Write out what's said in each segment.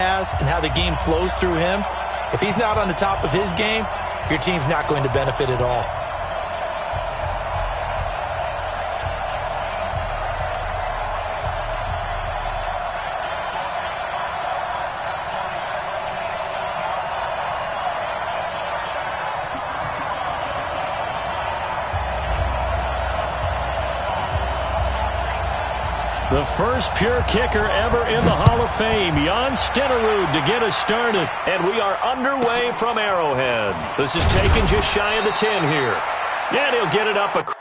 has and how the game flows through him, if he's not on the top of his game, your team's not going to benefit at all. The first pure kicker ever in the Hall of Fame, Jan Stenerud, to get us started. And we are underway from Arrowhead. This is taken just shy of the 10 here. And he'll get it up across.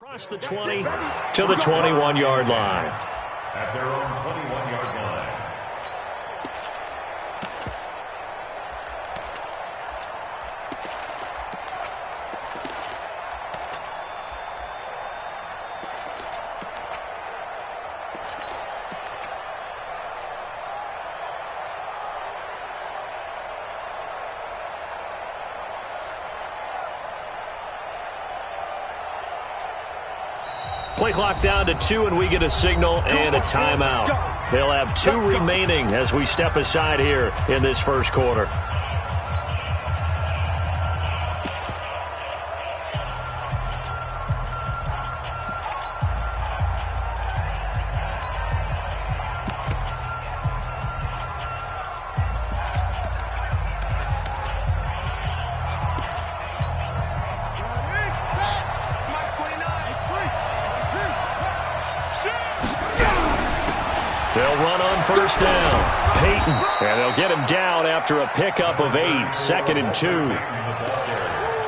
Across the 20 to the 21-yard line. At their own 21-yard line. Play clock down to 2, and we get a signal and a timeout. They'll have 2 remaining as we step aside here in this first quarter. They'll run on first down. Peyton, and they'll get him down after a pickup of 8, 2nd and 2.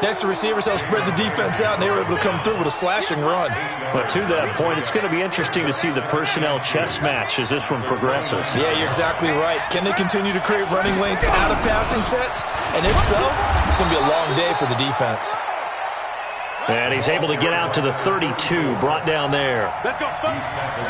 Next, the receivers help spread the defense out, and they were able to come through with a slashing run. But to that point, it's going to be interesting to see the personnel chess match as this one progresses. Yeah, you're exactly right. Can they continue to create running lanes out of passing sets? And if so, it's going to be a long day for the defense. And he's able to get out to the 32, brought down there.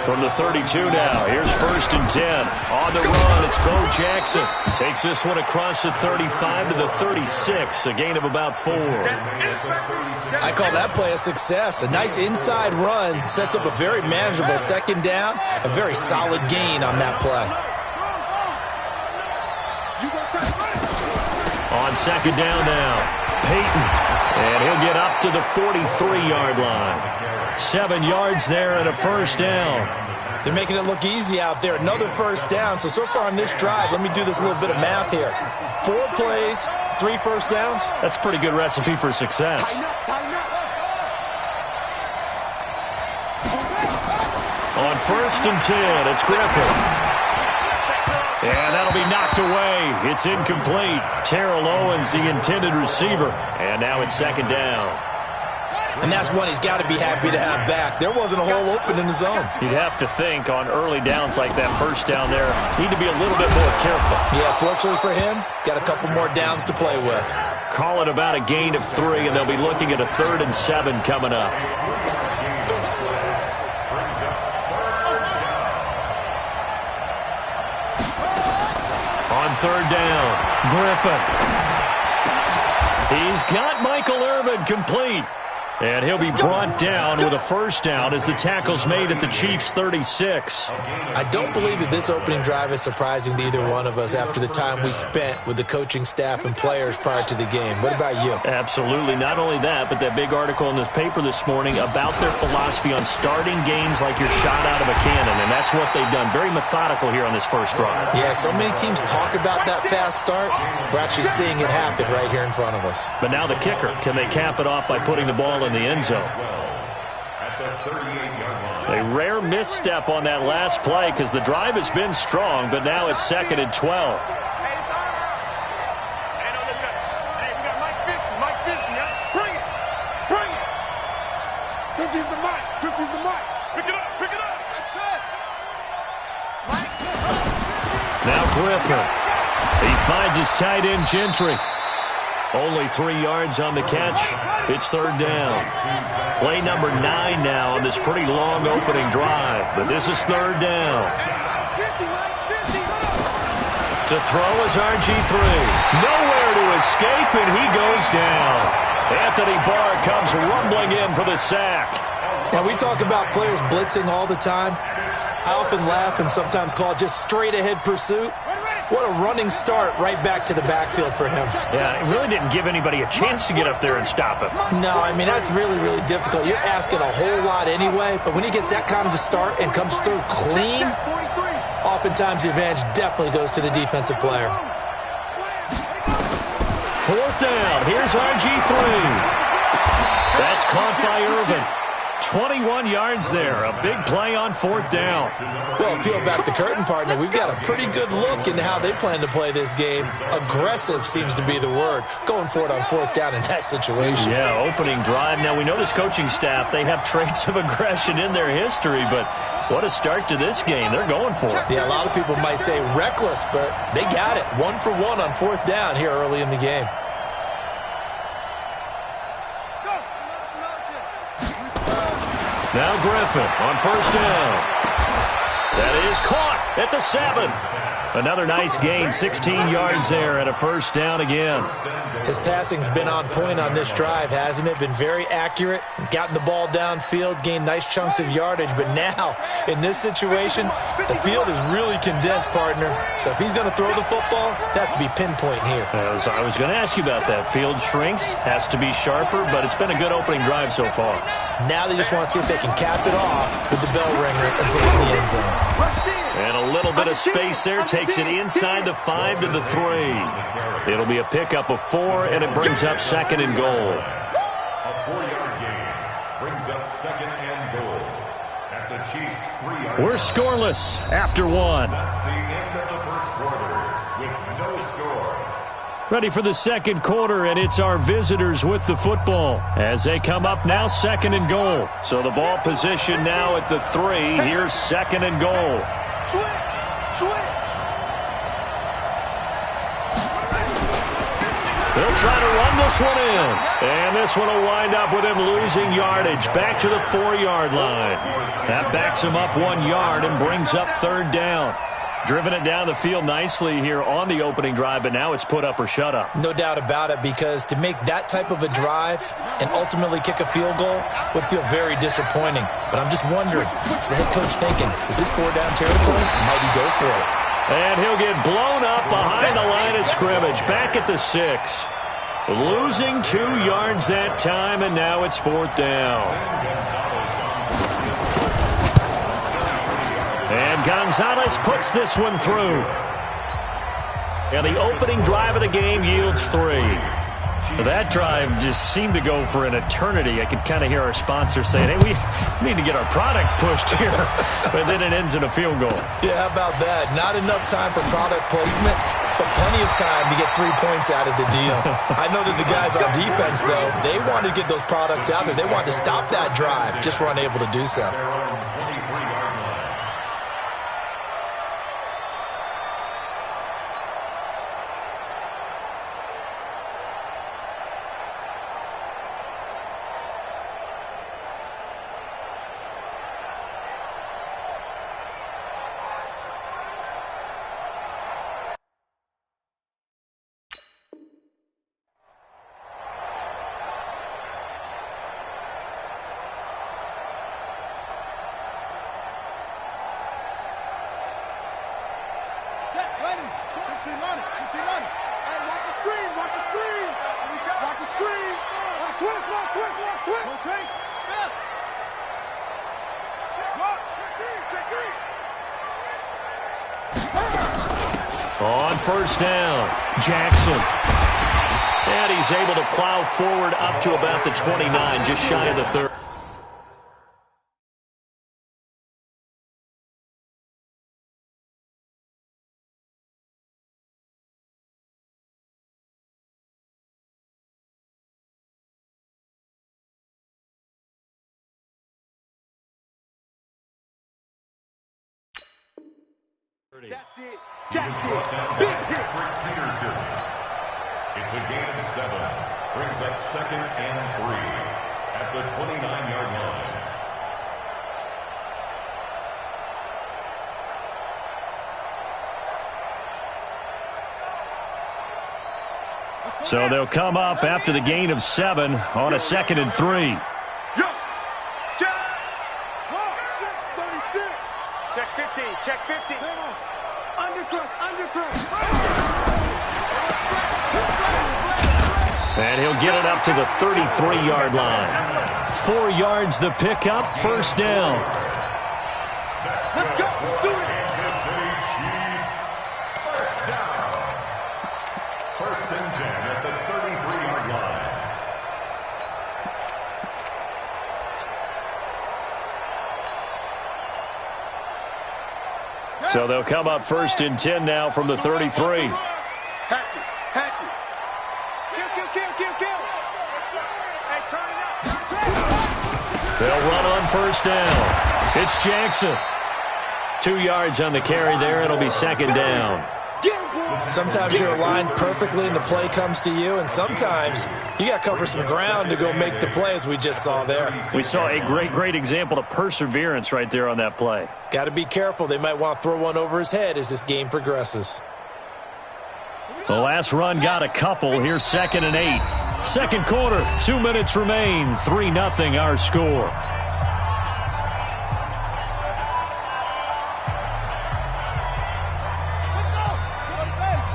From the 32 now, here's 1st and 10. On the run, it's Bo Jackson. Takes this one across the 35 to the 36, a gain of about 4. I call that play a success. A nice inside run sets up a very manageable 2nd down, a very solid gain on that play. On 2nd down now, Peyton. And he'll get up to the 43-yard line. 7 yards there and a 1st down. They're making it look easy out there. Another 1st down. So far on this drive, let me do this little bit of math here. 4 plays, 3 1st downs. That's a pretty good recipe for success. On 1st and 10, it's Griffin. And that'll be knocked away. It's incomplete. Terrell Owens, the intended receiver. And now it's 2nd down. And that's one he's got to be happy to have back. There wasn't a hole open in the zone. You'd have to think on early downs like that 1st down there, need to be a little bit more careful. Yeah, fortunately for him, got a couple more downs to play with. Call it about a gain of 3, and they'll be looking at a 3rd and 7 coming up. On 3rd down, Griffin. He's got Michael Irvin complete. And he'll be brought down with a 1st down as the tackle's made at the Chiefs' 36. I don't believe that this opening drive is surprising to either one of us after the time we spent with the coaching staff and players prior to the game. What about you? Absolutely. Not only that, but that big article in this paper this morning about their philosophy on starting games like you're shot out of a cannon, and that's what they've done. Very methodical here on this first drive. Yeah, so many teams talk about that fast start. We're actually seeing it happen right here in front of us. But now the kicker. Can they cap it off by putting the ball in the end zone? A rare misstep on that last play because the drive has been strong, but now it's 2nd and 12. Griffin. He finds his tight end, Gentry. Only 3 yards on the catch. It's third down. Play number 9 now on this pretty long opening drive. But this is third down. To throw is RG3. Nowhere to escape, and he goes down. Anthony Barr comes rumbling in for the sack. Now, we talk about players blitzing all the time. I often laugh and sometimes call it just straight-ahead pursuit. What a running start right back to the backfield for him. Yeah, it really didn't give anybody a chance to get up there and stop him. No, I mean, that's really, really difficult. You're asking a whole lot anyway, but when he gets that kind of a start and comes through clean, oftentimes the advantage definitely goes to the defensive player. Fourth down. Here's RG3. That's caught by Irvin. 21 yards there. A big play on fourth down. Well, peel back the curtain, partner. We've got a pretty good look into how they plan to play this game. Aggressive seems to be the word. Going for it on fourth down in that situation. Yeah, opening drive. Now, we know this coaching staff, they have traits of aggression in their history, but what a start to this game. They're going for it. Yeah, a lot of people might say reckless, but they got it. 1 for 1 on fourth down here early in the game. Now Griffin on first down. That is caught at the 7. Another nice gain, 16 yards there, and a first down again. His passing's been on point on this drive, hasn't it? Been very accurate, gotten the ball downfield, gained nice chunks of yardage. But now, in this situation, the field is really condensed, partner. So if he's going to throw the football, that has to be pinpoint here. I was going to ask you about that. Field shrinks, has to be sharper, but it's been a good opening drive so far. Now they just want to see if they can cap it off with the bell ringer and put it in the end zone. And a little bit of space there takes it inside the 5 to the 3. It'll be a pickup of 4, and it brings up second and goal. A 4-yard gain brings up second and goal at the Chiefs' 3-yard line. We're scoreless after 1. That's the end of the first quarter with no score. Ready for the second quarter, and it's our visitors with the football as they come up now second and goal. So the ball position now at the 3. Here's second and goal. Switch. They'll try to run this one in. And this one will wind up with him losing yardage back to the 4-yard line. That backs him up 1 yard and brings up third down. Driven it down the field nicely here on the opening drive, but now it's put up or shut up. No doubt about it, because to make that type of a drive and ultimately kick a field goal would feel very disappointing. But I'm just wondering, is the head coach thinking, is this 4-down territory? Might he go for it? And he'll get blown up behind the line of scrimmage, back at the 6. Losing 2 yards that time, and now it's fourth down. And Gonzalez puts this one through. And the opening drive of the game yields 3. That drive just seemed to go for an eternity. I could kind of hear our sponsor saying, hey, we need to get our product pushed here. But then it ends in a field goal. Yeah, how about that? Not enough time for product placement, but plenty of time to get 3 points out of the deal. I know that the guys on defense, though, they wanted to get those products out there. They wanted to stop that drive, just were unable to do so. On first down, Jackson. And he's able to plow forward up to about the 29, just shy of the 30. That's it. That's it. Big hit. It's a gain of 7. Brings up 2nd and 3 at the 29-yard line. So they'll come up after the gain of 7 on a 2nd and 3. Check 50. Check 50. Undercrush. And he'll get it up to the 33-yard line. 4 yards the pickup, first down. Let's go. Do it. Kansas City Chiefs. First down. 1st and 10 at the 33-yard line. So they'll come up 1st and 10 now from the 33. Hatchet. Kill. Hey, turn it up. They'll run on 1st down. It's Jackson. 2 yards on the carry there. It'll be 2nd down. Sometimes you're aligned perfectly and the play comes to you, and sometimes you got to cover some ground to go make the play, as we just saw there. We saw a great example of perseverance right there on that play. Got to be careful. They might want to throw one over his head as this game progresses. The last run got a couple. Here's 2nd and 8. Second quarter, 2 minutes remain. 3-0 our score.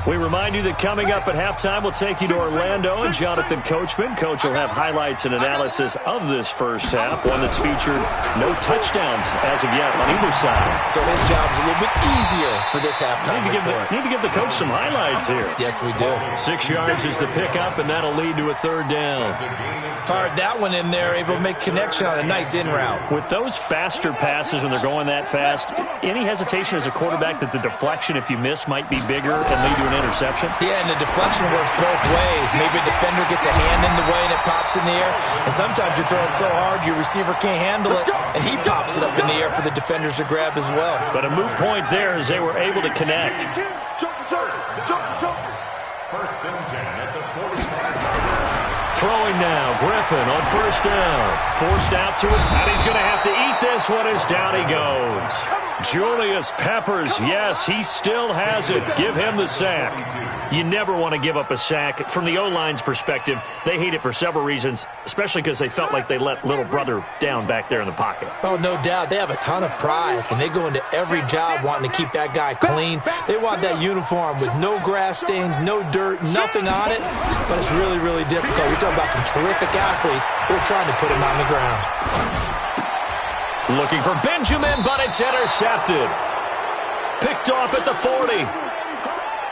We remind you that coming up at halftime, we'll take you to Orlando and Jonathan Coachman. Coach will have highlights and analysis of this first half, one that's featured no touchdowns as of yet on either side. So his job's a little bit easier for this halftime. Need to give the coach some highlights here. Yes, we do. 6 yards is the pickup, and that'll lead to a 3rd down. Fired that one in there, able to make connection on a nice in route. With those faster passes when they're going that fast, any hesitation as a quarterback that the deflection, if you miss, might be bigger and lead to an interception? Yeah, and the deflection works both ways. Maybe a defender gets a hand in the way and it pops in the air. And sometimes you're throwing so hard your receiver can't handle it, and he pops it up in the air for the defenders to grab as well. But a moot point there as they were able to connect. Jump. 1st and 10 at the 45. Throwing now, Griffin on 1st down. Forced out to it, and he's going to have to eat this one as down he goes. Julius Peppers, yes, he still has it. Give him the sack. You never want to give up a sack. From the O-line's perspective, they hate it for several reasons, especially because they felt like they let little brother down back there in the pocket. Oh, no doubt. They have a ton of pride, and they go into every job wanting to keep that guy clean. They want that uniform with no grass stains, no dirt, nothing on it. But it's really difficult. You're talking about some terrific athletes who are trying to put him on the ground. Looking for Benjamin, but it's intercepted. Picked off at the 40.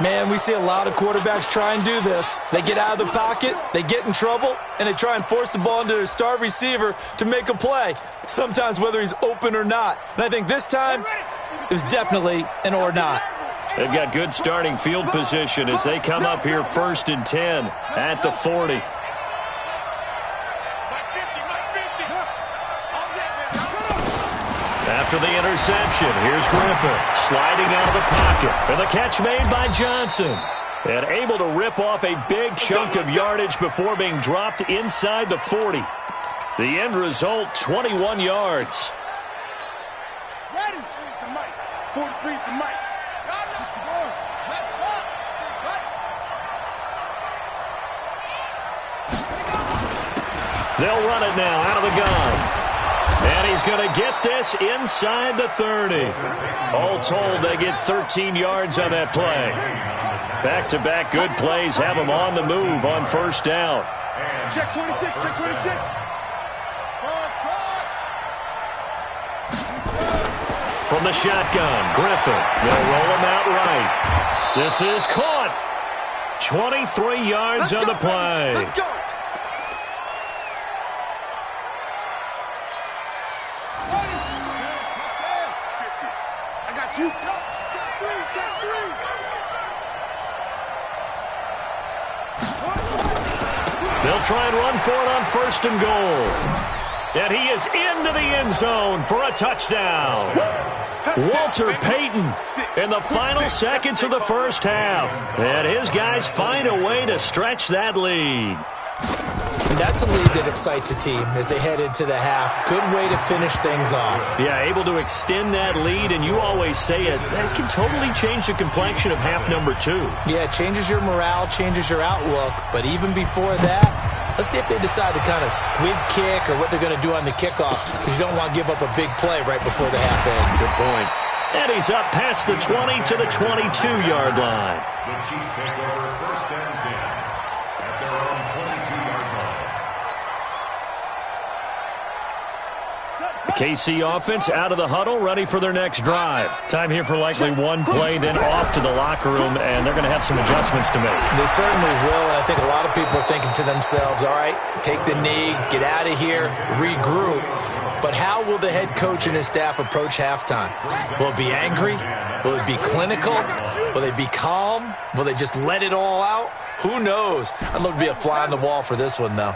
Man, we see a lot of quarterbacks try and do this. They get out of the pocket, they get in trouble, and they try and force the ball into their star receiver to make a play, sometimes whether he's open or not. And I think this time, it was definitely an or not. They've got good starting field position as they come up here 1st and 10 at the 40. After the interception, here's Griffin sliding out of the pocket. And the catch made by Johnson. And able to rip off a big chunk of yardage before being dropped inside the 40. The end result, 21 yards. Ready. 43 is the mic. They'll run it now out of the gun. And he's going to get this inside the 30. All told, they get 13 yards on that play. Back-to-back good plays have them on the move on 1st down. Check 26, check 26. From the shotgun, Griffin. They'll roll him out right. This is caught. 23 yards on the play. Let's go. You go. Check three. They'll try and run for it on 1st and goal. And he is into the end zone for a touchdown. Walter Payton in the final seconds of the first half. And his guys find a way to stretch that lead. That's a lead that excites a team as they head into the half. Good way to finish things off. Yeah, able to extend that lead, and you always say it, that can totally change the complexion of half number 2. Yeah, it changes your morale, changes your outlook. But even before that, let's see if they decide to kind of squib kick or what they're going to do on the kickoff, because you don't want to give up a big play right before the half ends. Good point. And he's up past the 20 to the 22-yard line. The Chiefs take over first and 10 at their own 22-yard line. The KC offense out of the huddle, ready for their next drive. Time here for likely one play, then off to the locker room, and they're going to have some adjustments to make. They certainly will, and I think a lot of people are thinking to themselves, all right, take the knee, get out of here, regroup. But how will the head coach and his staff approach halftime? Will it be angry? Will it be clinical? Will they be calm? Will they just let it all out? Who knows? I'd love to be a fly on the wall for this one, though.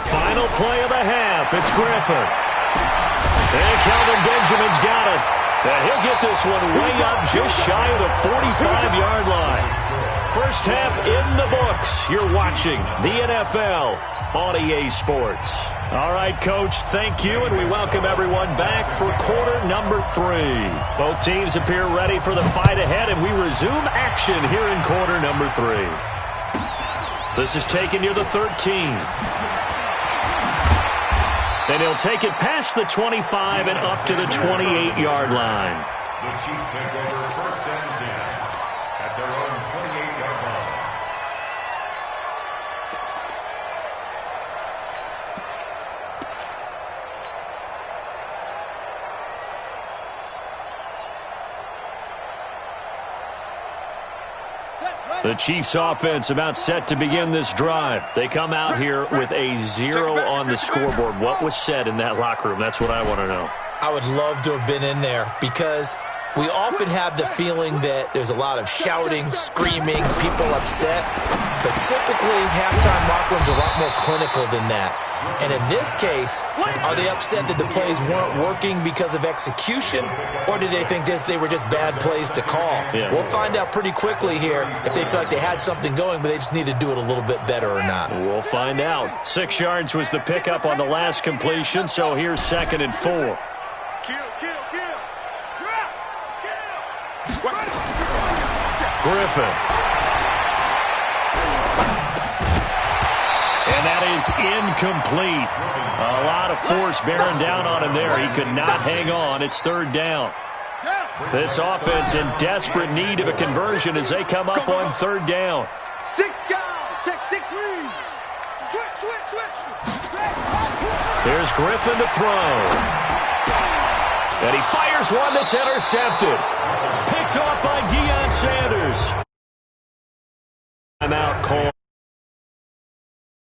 Final play of the half. It's Griffin. And Kelvin Benjamin's got it. And he'll get this one way up just shy of the 45-yard line. First half in the books. You're watching the NFL on EA Sports. All right, Coach, thank you, and we welcome everyone back for quarter number 3. Both teams appear ready for the fight ahead, and we resume action here in quarter number 3. This is taken near the 13. And he'll take it past the 25 and up to the 28-yard line. The Chiefs take over first and 10 at their own 28-yard line. The Chiefs offense about set to begin this drive. They come out here with a 0 on the scoreboard. What was said in that locker room? That's what I want to know. I would love to have been in there because we often have the feeling that there's a lot of shouting, screaming, people upset. But typically, halftime locker rooms are a lot more clinical than that. And in this case, are they upset that the plays weren't working because of execution, or do they think they were just bad plays to call? Yeah. We'll find out pretty quickly here if they feel like they had something going, but they just need to do it a little bit better or not. We'll find out. 6 yards was the pickup on the last completion, so here's 2nd and 4. Griffin. And that is incomplete. A lot of force bearing down on him there. He could not hang on. It's 3rd down. This offense in desperate need of a conversion as they come up on 3rd down. 6 down. Check 6 lead. Switch. Here's Griffin to throw. And he fires one that's intercepted. Picked off by Deion Sanders. Timeout call.